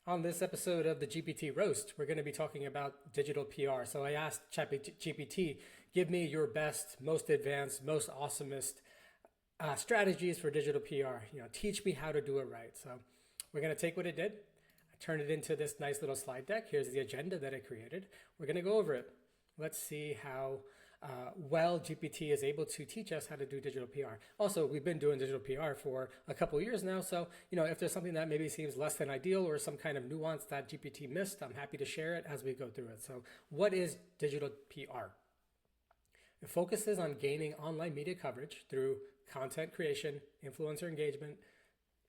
On this episode of the GPT Roast, we're going to be talking about digital PR. So I asked ChatGPT, give me your best, most advanced, most awesomest strategies for digital PR. Teach me how to do it right. So we're going to take what it did, turn it into this nice little slide deck. Here's the agenda that it created. We're going to go over it. Let's see how well GPT is able to teach us how to do digital PR. Also, we've been doing digital PR for a couple of years now. So, if there's something that maybe seems less than ideal or some kind of nuance that GPT missed, I'm happy to share it as we go through it. So what is digital PR? It focuses on gaining online media coverage through content creation, influencer engagement,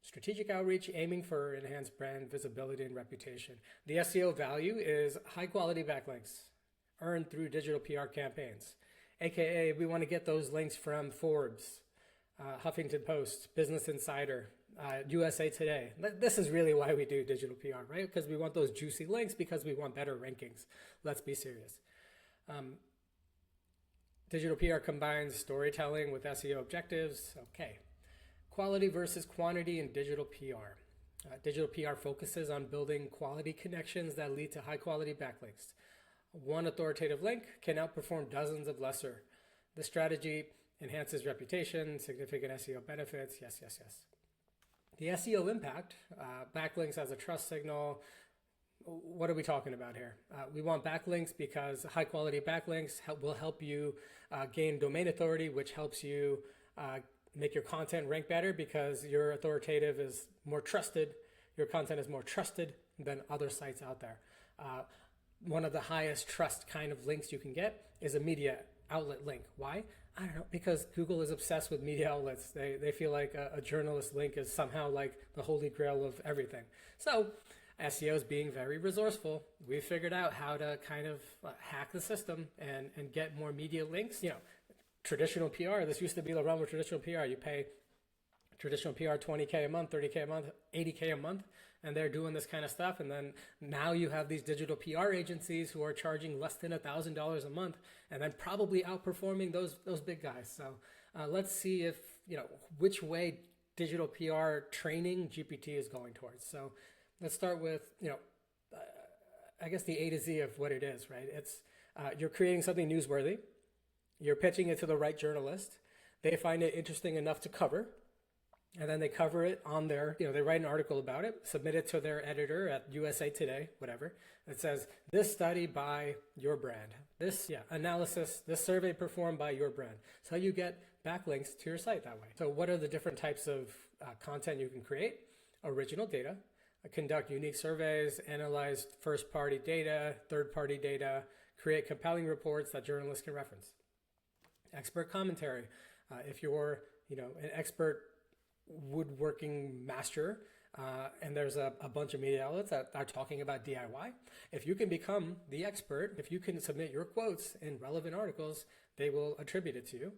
strategic outreach, aiming for enhanced brand visibility and reputation. The SEO value is high quality backlinks earned through digital PR campaigns. AKA, we want to get those links from Forbes, Huffington Post, Business Insider, USA Today. This is really why we do digital PR, right? Because we want those juicy links because we want better rankings. Let's be serious. Digital PR combines storytelling with SEO objectives. Okay. Quality versus quantity in digital PR. Digital PR focuses on building quality connections that lead to high quality backlinks. One authoritative link can outperform dozens of lesser. The strategy enhances reputation, significant SEO benefits. Yes. The SEO impact, backlinks as a trust signal. What are we talking about here? We want backlinks because high quality backlinks will help you gain domain authority, which helps you make your content rank better because your authoritative is more trusted. Your content is more trusted than other sites out there. One of the highest trust kind of links you can get is a media outlet link. Why? I don't know, because Google is obsessed with media outlets. They feel like a journalist link is somehow like the holy grail of everything. So SEO is being very resourceful. We figured out how to kind of hack the system and get more media links. Traditional PR, this used to be the realm of traditional PR. You pay traditional PR 20K a month, 30K a month, 80K a month, and they're doing this kind of stuff. And then now you have these digital PR agencies who are charging less than $1,000 a month and then probably outperforming those big guys. So let's see if, which way digital PR training GPT is going towards. So let's start with, I guess the A to Z of what it is, right? It's you're creating something newsworthy. You're pitching it to the right journalist. They find it interesting enough to cover. And then they cover it on their, they write an article about it, submit it to their editor at USA Today, whatever. It says, this study by your brand, this analysis, this survey performed by your brand. So you get backlinks to your site that way. So what are the different types of content you can create? Original data, conduct unique surveys, analyze first-party data, third-party data, create compelling reports that journalists can reference. Expert commentary. If you're, an expert woodworking master, and there's a bunch of media outlets that are talking about DIY. If you can become the expert, if you can submit your quotes in relevant articles, they will attribute it to you.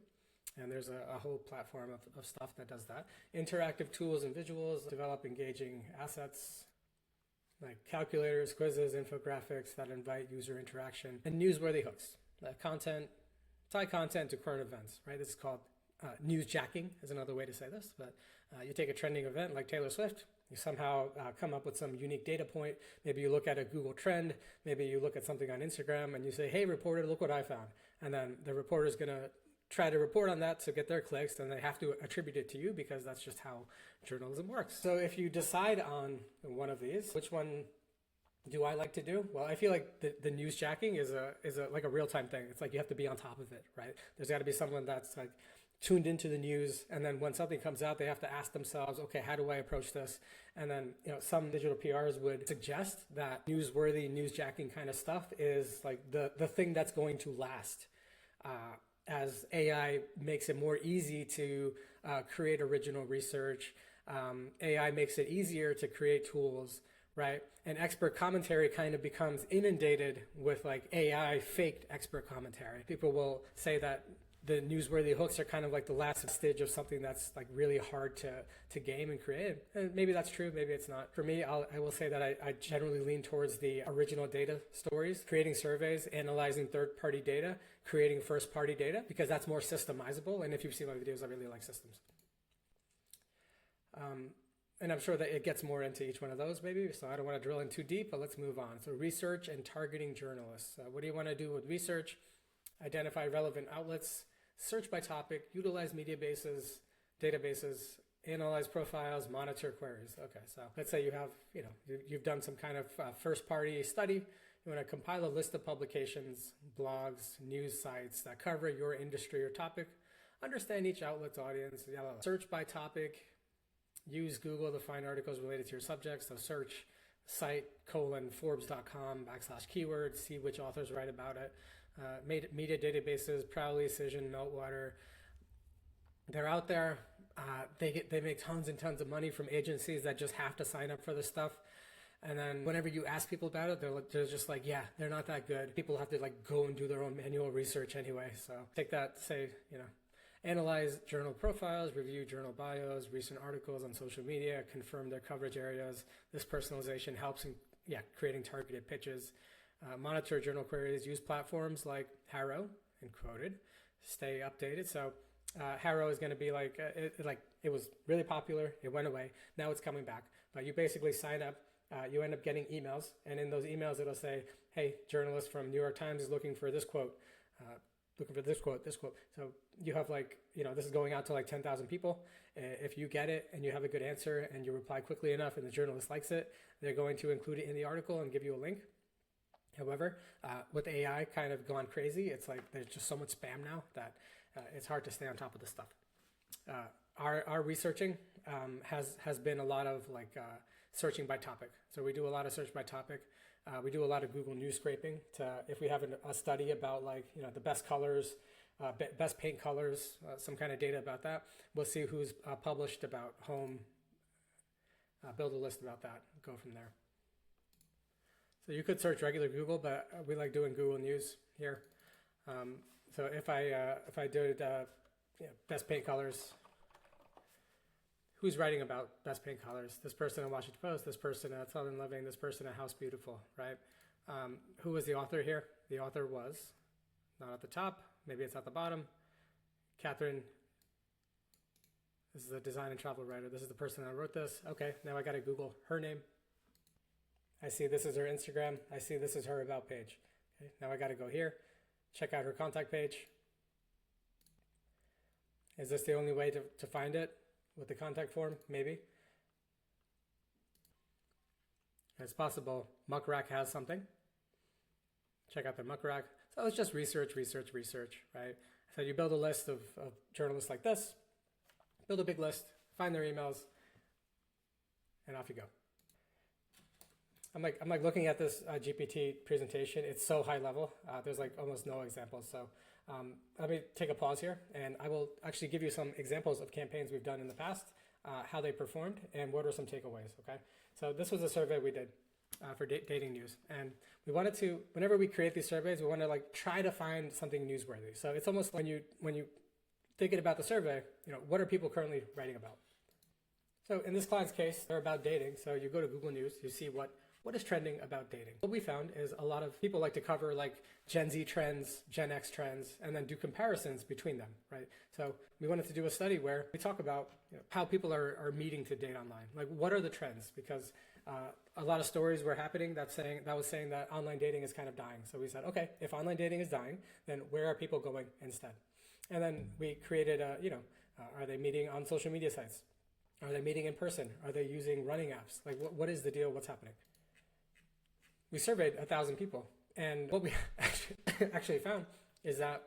And there's a whole platform of stuff that does that. Interactive tools and visuals, develop engaging assets like calculators, quizzes, infographics that invite user interaction, and newsworthy hooks. Tie content to current events, right? This is called Newsjacking is another way to say this, but you take a trending event like Taylor Swift, you somehow come up with some unique data point. Maybe you look at a Google trend, maybe you look at something on Instagram and you say, hey, reporter, look what I found. And then the reporter is going to try to report on that to get their clicks, and they have to attribute it to you because that's just how journalism works. So if you decide on one of these, which one do I like to do? Well, I feel like the newsjacking is like a real-time thing. It's like you have to be on top of it, right? There's got to be someone that's like tuned into the news, and then when something comes out, they have to ask themselves, okay, how do I approach this? And then, some digital PRs would suggest that newsworthy, newsjacking kind of stuff is like the thing that's going to last. As AI makes it more easy to create original research, AI makes it easier to create tools, right? And expert commentary kind of becomes inundated with like AI faked expert commentary. People will say that the newsworthy hooks are kind of like the last stage of something that's like really hard to game and create. And maybe that's true, maybe it's not. For me, I will say that I generally lean towards the original data stories, creating surveys, analyzing third-party data, creating first-party data, because that's more systemizable. And if you've seen my videos, I really like systems. And I'm sure that it gets more into each one of those maybe, so I don't want to drill in too deep, but let's move on. So research and targeting journalists. What do you want to do with research? Identify relevant outlets, search by topic, utilize media bases, databases, analyze profiles, monitor queries. Okay, so let's say you have, you've done some kind of first party study. You want to compile a list of publications, blogs, news sites that cover your industry or topic. Understand each outlet's audience. Search by topic. Use Google to find articles related to your subject. So search site Forbes.com/keywords. See which authors write about it. Media databases, Prowly, Cision, Meltwater. They're out there. They make tons and tons of money from agencies that just have to sign up for this stuff. And then whenever you ask people about it, they're just like, yeah, they're not that good. People have to go and do their own manual research anyway. So take that, analyze journal profiles, review journal bios, recent articles on social media, confirm their coverage areas. This personalization helps in creating targeted pitches. Monitor journal queries, use platforms like HARO and Quoted. Stay updated. So HARO is going to be it was really popular. It went away. Now it's coming back. But you basically sign up. You end up getting emails. And in those emails, it'll say, hey, journalist from New York Times is looking for this quote. Looking for this quote. So you have this is going out to 10,000 people. If you get it and you have a good answer and you reply quickly enough and the journalist likes it, they're going to include it in the article and give you a link. However, with AI kind of gone crazy, it's there's just so much spam now that it's hard to stay on top of this stuff. Our researching has been a lot of searching by topic. So we do a lot of search by topic. We do a lot of Google News scraping if we have a study about the best colors, best paint colors, some kind of data about that. We'll see who's published about home, build a list about that, go from there. So you could search regular Google, but we like doing Google News here. So if I did best paint colors, who's writing about best paint colors? This person at Washington Post, this person at Southern Living, this person at House Beautiful, right? Who was the author here? The author was not at the top. Maybe it's at the bottom. Catherine. This is a design and travel writer. This is the person that wrote this. Okay, now I got to Google her name. I see this is her Instagram. I see this is her about page. Okay, now I got to go here, check out her contact page. Is this the only way to find it with the contact form? Maybe. It's possible Muck Rack has something. Check out their Muck Rack. So it's just research, right? So you build a list of journalists like this, build a big list, find their emails, and off you go. I'm looking at this GPT presentation. It's so high level. There's almost no examples. So let me take a pause here, and I will actually give you some examples of campaigns we've done in the past, how they performed, and what are some takeaways. Okay. So this was a survey we did for DatingNews, and we wanted to, whenever we create these surveys, we want to try to find something newsworthy. So it's almost when you thinking about the survey, what are people currently writing about? So in this client's case, they're about dating. So you go to Google News, you see what is trending about dating. What we found is a lot of people like to cover Gen Z trends, Gen X trends, and then do comparisons between them, right? So we wanted to do a study where we talk about how people are meeting to date online. What are the trends? Because a lot of stories were happening that was saying that online dating is kind of dying. So we said, okay, if online dating is dying, then where are people going instead? And then we created are they meeting on social media sites? Are they meeting in person? Are they using running apps? What is the deal? What's happening? We surveyed 1,000 people, and what we actually found is that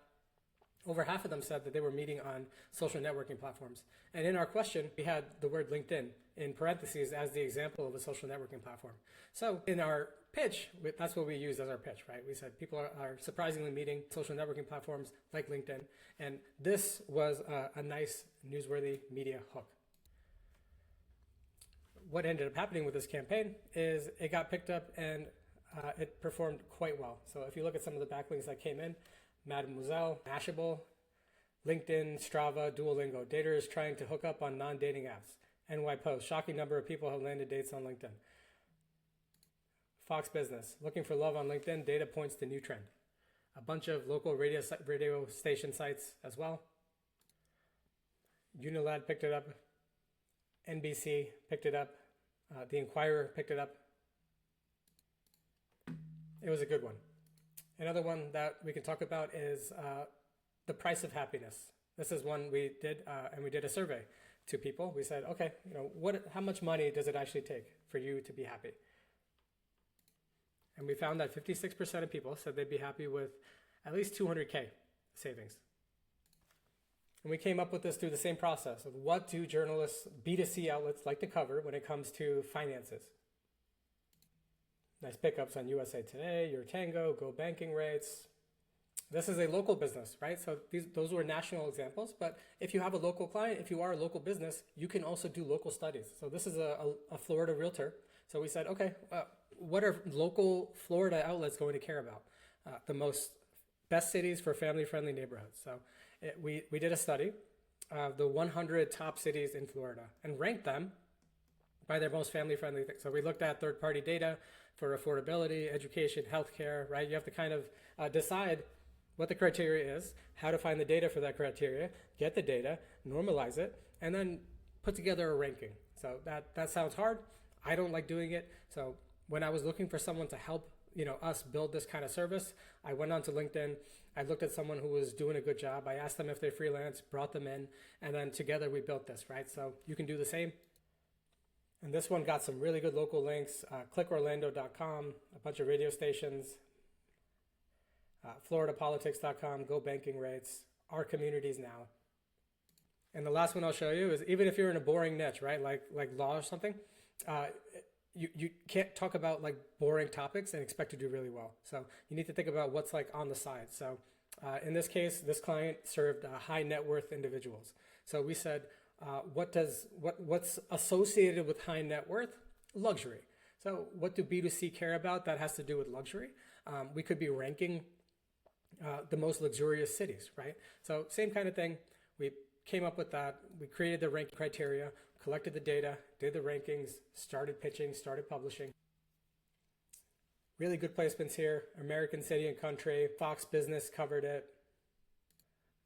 over half of them said that they were meeting on social networking platforms. And in our question, we had the word LinkedIn in parentheses as the example of a social networking platform. So in our pitch, that's what we used as our pitch, right? We said people are surprisingly meeting social networking platforms like LinkedIn, and this was a nice newsworthy media hook. What ended up happening with this campaign is it got picked up and it performed quite well. So if you look at some of the backlinks that came in, Mademoiselle, Mashable, LinkedIn, Strava, Duolingo, daters trying to hook up on non-dating apps. NY Post, shocking number of people have landed dates on LinkedIn. Fox Business, looking for love on LinkedIn, data points to new trend. A bunch of local radio station sites as well. Unilad picked it up. NBC picked it up. The Inquirer picked it up. It was a good one. Another one that we can talk about is the price of happiness. This is one we did, and we did a survey to people. We said, okay, how much money does it actually take for you to be happy? And we found that 56% of people said they'd be happy with at least 200K savings. And we came up with this through the same process of what do journalists, B2C outlets like to cover when it comes to finances. Nice pickups on USA Today, Your Tango, Go Banking Rates. This is a local business, right? So those were national examples, but if you have a local client, if you are a local business, you can also do local studies. So this is a Florida realtor. So we said, okay, what are local Florida outlets going to care about? The best cities for family-friendly neighborhoods. So we did a study of the 100 top cities in Florida and ranked them by their most family-friendly things. So we looked at third-party data for affordability, education, healthcare, right? You have to kind of decide what the criteria is, how to find the data for that criteria, get the data, normalize it, and then put together a ranking. So that sounds hard. I don't like doing it. So when I was looking for someone to help us build this kind of service, I went onto LinkedIn. I looked at someone who was doing a good job. I asked them if they freelance, brought them in, and then together we built this, right? So you can do the same. And this one got some really good local links, clickorlando.com, a bunch of radio stations, floridapolitics.com, Go Banking Rates, Our Communities Now. And the last one I'll show you is even if you're in a boring niche, right, like law or something, you can't talk about like boring topics and expect to do really well. So you need to think about what's like on the side. So in this case, this client served high net worth individuals. So we said, what's associated with high net worth? Luxury. So what do B2C care about that has to do with luxury? We could be ranking the most luxurious cities, right? So same kind of thing. We came up with that. We created the ranking criteria, collected the data, did the rankings, started pitching, started publishing. Really good placements here. American City and Country, Fox Business covered it.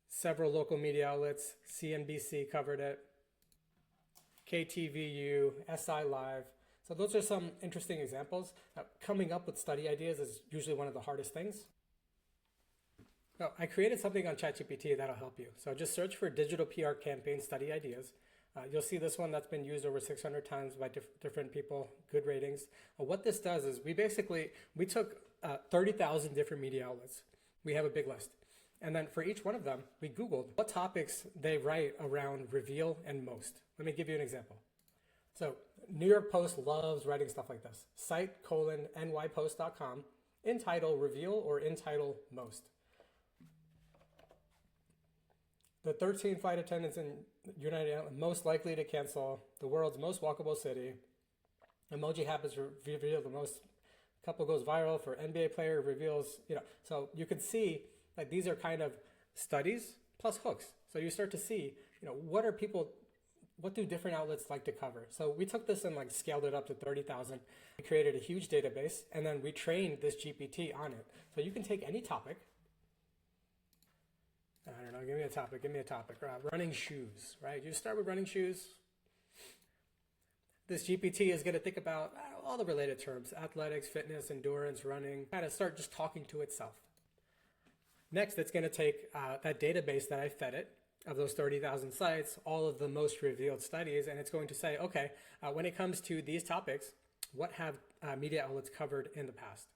Several local media outlets, CNBC covered it. KTVU, SI Live. So those are some interesting examples. Coming up with study ideas is usually one of the hardest things. So I created something on ChatGPT that'll help you. So just search for digital PR campaign study ideas. You'll see this one that's been used over 600 times by different people, good ratings. What this does is we took 30,000 different media outlets. We have a big list. And then for each one of them, we Googled what topics they write around reveal and most. Let me give you an example. So New York Post loves writing stuff like this. Site:/nypost.com, in title reveal or in title most. The 13 flight attendants in United Airlines most likely to cancel, the world's most walkable city, emoji habits reveal the most, couple goes viral for NBA player reveals, so you can see like these are kind of studies plus hooks. So you start to see, what do different outlets like to cover? So we took this and like scaled it up to 30,000. We created a huge database and then we trained this GPT on it. So you can take any topic. I don't know, give me a topic. Running shoes, right? You start with running shoes. This GPT is going to think about all the related terms, athletics, fitness, endurance, running, kind of start just talking to itself. Next, it's going to take that database that I fed it of those 30,000 sites, all of the most revealed studies, and it's going to say, okay, when it comes to these topics, what have media outlets covered in the past?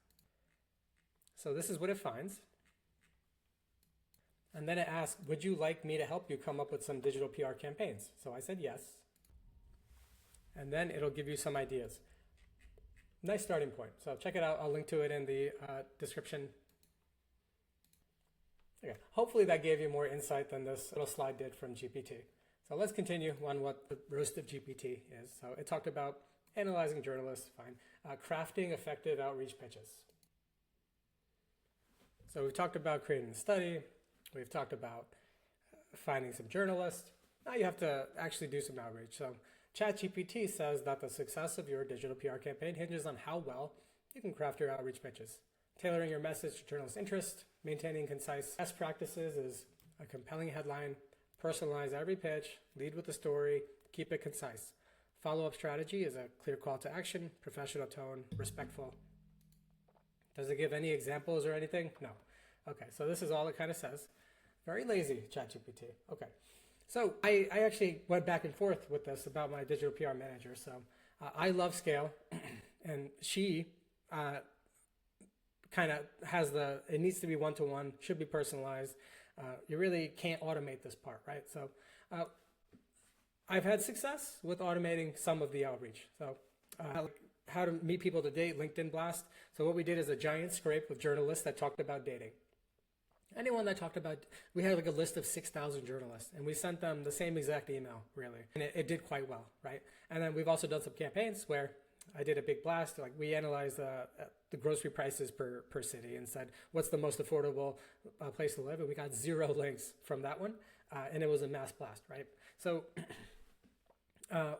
So this is what it finds. And then it asks, would you like me to help you come up with some digital PR campaigns? So I said yes. And then it'll give you some ideas. Nice starting point. So check it out. I'll link to it in the description. Okay. Hopefully that gave you more insight than this little slide did from GPT. So let's continue on what the roast of GPT is. So it talked about analyzing journalists, fine. Crafting effective outreach pitches. So we've talked about creating a study. We've talked about finding some journalists. Now you have to actually do some outreach. So ChatGPT says that the success of your digital PR campaign hinges on how well you can craft your outreach pitches. Tailoring your message to journalist interest, maintaining concise best practices is a compelling headline, personalize every pitch, lead with a story, keep it concise. Follow-up strategy is a clear call to action, professional tone, respectful. Does it give any examples or anything? No. Okay, so this is all it kind of says. Very lazy, ChatGPT. Okay, so I actually went back and forth with this about my digital PR manager. So I love scale, and she kind of has it needs to be one-to-one, should be personalized. You really can't automate this part, right? So I've had success with automating some of the outreach. So how to meet people to date, LinkedIn blast. So what we did is a giant scrape with journalists that talked about dating. Anyone that talked about, we had like a list of 6,000 journalists, and we sent them the same exact email, really. And it did quite well, right? And then we've also done some campaigns where I did a big blast. Like we analyzed the grocery prices per city and said, what's the most affordable place to live? And we got 0 links from that one. And it was a mass blast, right? So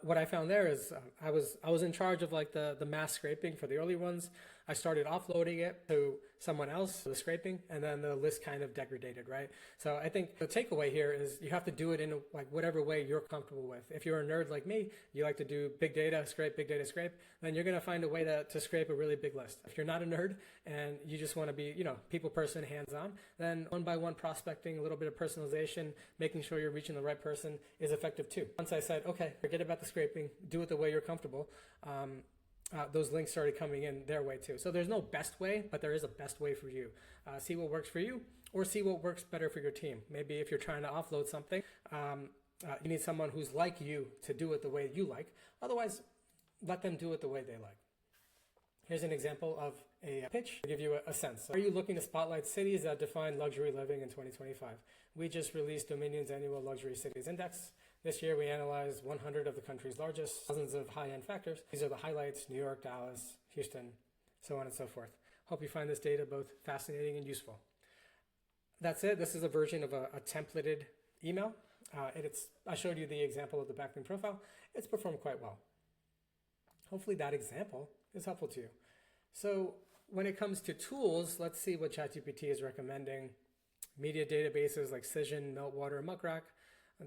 what I found there is I was in charge of like the mass scraping for the early ones. I started offloading it to someone else, the scraping, and then the list kind of degraded, right? So I think the takeaway here is you have to do it in like whatever way you're comfortable with. If you're a nerd like me, you like to do big data scrape, then you're going to find a way to scrape a really big list. If you're not a nerd and you just want to be, people person, hands-on, then one by one prospecting, a little bit of personalization, making sure you're reaching the right person is effective too. Once I said, okay, forget about the scraping, do it the way you're comfortable, those links started coming in their way too. So there's no best way, but there is a best way for you. See what works for you, or see what works better for your team. Maybe if you're trying to offload something, you need someone who's like you to do it the way you like. Otherwise, let them do it the way they like. Here's an example of a pitch to give you a sense. Are you looking to spotlight cities that define luxury living in 2025? We just released Dominion's annual Luxury Cities Index. This year, we analyzed 100 of the country's largest, dozens of high-end factors. These are the highlights: New York, Dallas, Houston, so on and so forth. Hope you find this data both fascinating and useful. That's it. This is a version of a templated email. I showed you the example of the backlink profile. It's performed quite well. Hopefully that example is helpful to you. So when it comes to tools, let's see what ChatGPT is recommending. Media databases like Cision, Meltwater, Muckrack.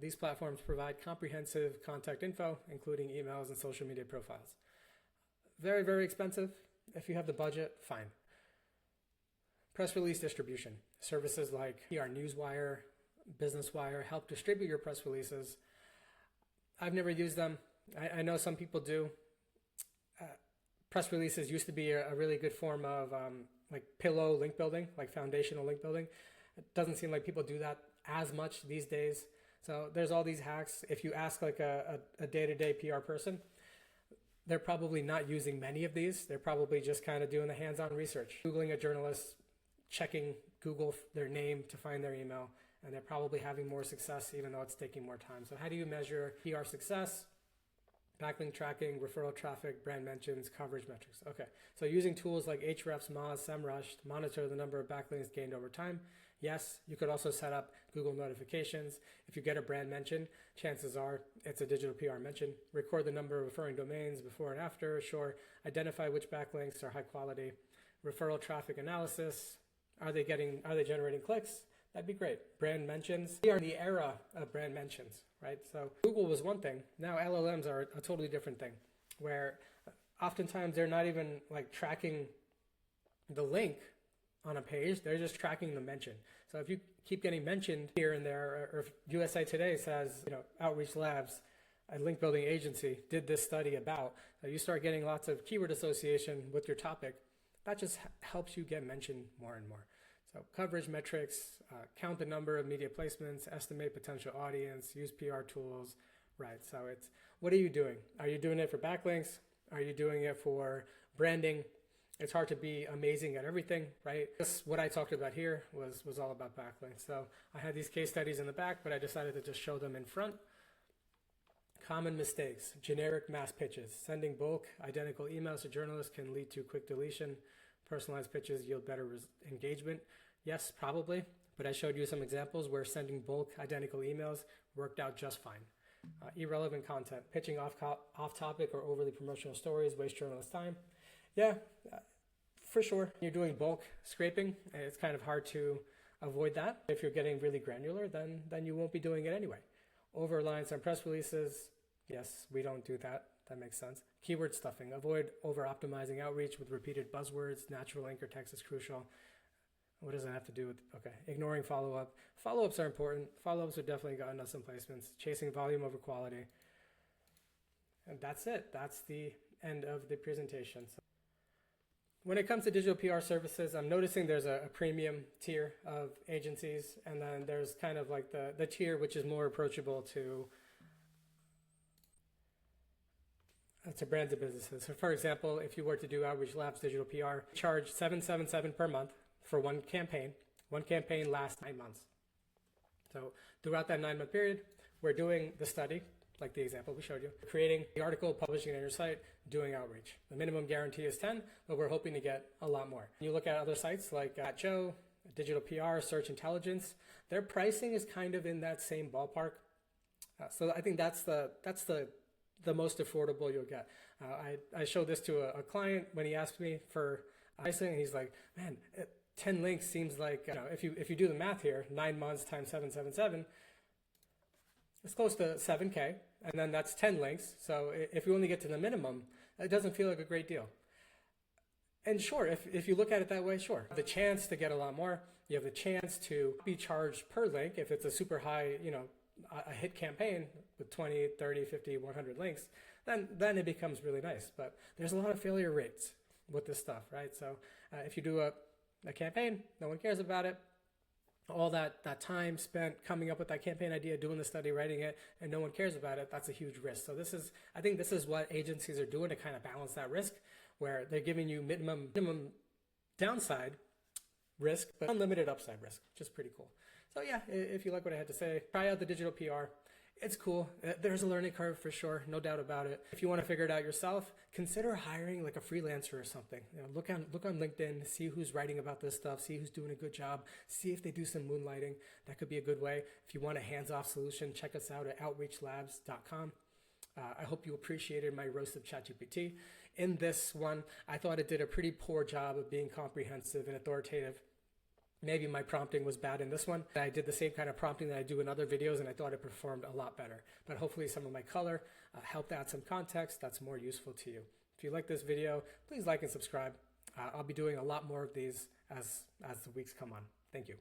These platforms provide comprehensive contact info, including emails and social media profiles. Very, very expensive. If you have the budget, fine. Press release distribution. Services like PR Newswire, Business Wire help distribute your press releases. I've never used them. I know some people do. Press releases used to be a really good form of like pillow link building, like foundational link building. It doesn't seem like people do that as much these days. So there's all these hacks. If you ask like a day-to-day PR person, they're probably not using many of these. They're probably just kind of doing the hands-on research, Googling a journalist, checking Google their name to find their email, and they're probably having more success even though it's taking more time. So how do you measure PR success? Backlink tracking, referral traffic, brand mentions, coverage metrics. Okay, so using tools like Ahrefs, Moz, SEMrush to monitor the number of backlinks gained over time. Yes, you could also set up Google notifications. If you get a brand mention, chances are it's a digital PR mention. Record the number of referring domains before and after. Sure, identify which backlinks are high quality. Referral traffic analysis. Are they generating clicks? That'd be great. Brand mentions. We are in the era of brand mentions, right? So Google was one thing. Now LLMs are a totally different thing, where oftentimes they're not even like tracking the link on a page. They're just tracking the mention. So if you keep getting mentioned here and there, or if USA Today says, Outreach Labs, a link building agency, did this study about, you start getting lots of keyword association with your topic. That just helps you get mentioned more and more. So coverage metrics, count the number of media placements, estimate potential audience, use PR tools, right? So it's, what are you doing? Are you doing it for backlinks? Are you doing it for branding? It's hard to be amazing at everything, right? This, what I talked about here was all about backlinks. So I had these case studies in the back, but I decided to just show them in front. Common mistakes: generic mass pitches. Sending bulk identical emails to journalists can lead to quick deletion. Personalized pitches yield better engagement. Yes, probably, but I showed you some examples where sending bulk identical emails worked out just fine. Irrelevant content. Pitching off topic or overly promotional stories waste journalists' time. Yeah, for sure. You're doing bulk scraping. It's kind of hard to avoid that. If you're getting really granular, then you won't be doing it anyway. Over reliance on press releases. Yes, we don't do that. That makes sense. Keyword stuffing. Avoid over-optimizing outreach with repeated buzzwords. Natural anchor text is crucial. What does that have to do with, okay, ignoring follow-up. Follow-ups are important. Follow-ups have definitely gotten us some placements. Chasing volume over quality. And that's it. That's the end of the presentation. So when it comes to digital PR services, I'm noticing there's a premium tier of agencies, and then there's kind of like the tier which is more approachable to brands and businesses. So for example, if you were to do Outreach Labs digital PR, charge $777 per month for one campaign. One campaign lasts 9 months. So throughout that 9-month period, we're doing the study, like the example we showed you, creating the article, publishing it on your site, doing outreach. The minimum guarantee is 10, but we're hoping to get a lot more. You look at other sites like Joe, Digital PR, Search Intelligence, their pricing is kind of in that same ballpark. So I think that's the most affordable you'll get. I showed this to a client when he asked me for pricing, and he's like, man, 10 links seems like, if you do the math here, 9 months times 777, it's close to 7K, and then that's 10 links. So if you only get to the minimum, it doesn't feel like a great deal. And sure, if you look at it that way, sure. The chance to get a lot more, you have the chance to be charged per link. If it's a super high, a hit campaign with 20, 30, 50, 100 links, then it becomes really nice. But there's a lot of failure rates with this stuff, right? So if you do a campaign, no one cares about it. All that time spent coming up with that campaign idea, doing the study, writing it, and no one cares about it, that's a huge risk. So I think this is what agencies are doing to kind of balance that risk, where they're giving you minimum downside risk, but unlimited upside risk, which is pretty cool. So yeah, if you like what I had to say, try out the digital PR. It's cool. There's a learning curve for sure, no doubt about it. If you want to figure it out yourself, consider hiring like a freelancer or something. Look on LinkedIn, see who's writing about this stuff, see who's doing a good job, see if they do some moonlighting. That could be a good way. If you want a hands-off solution, check us out at outreachlabs.com. I hope you appreciated my roast of ChatGPT. In this one, I thought it did a pretty poor job of being comprehensive and authoritative. Maybe my prompting was bad in this one. I did the same kind of prompting that I do in other videos, and I thought it performed a lot better. But hopefully some of my color helped add some context that's more useful to you. If you like this video, please like and subscribe. I'll be doing a lot more of these as the weeks come on. Thank you.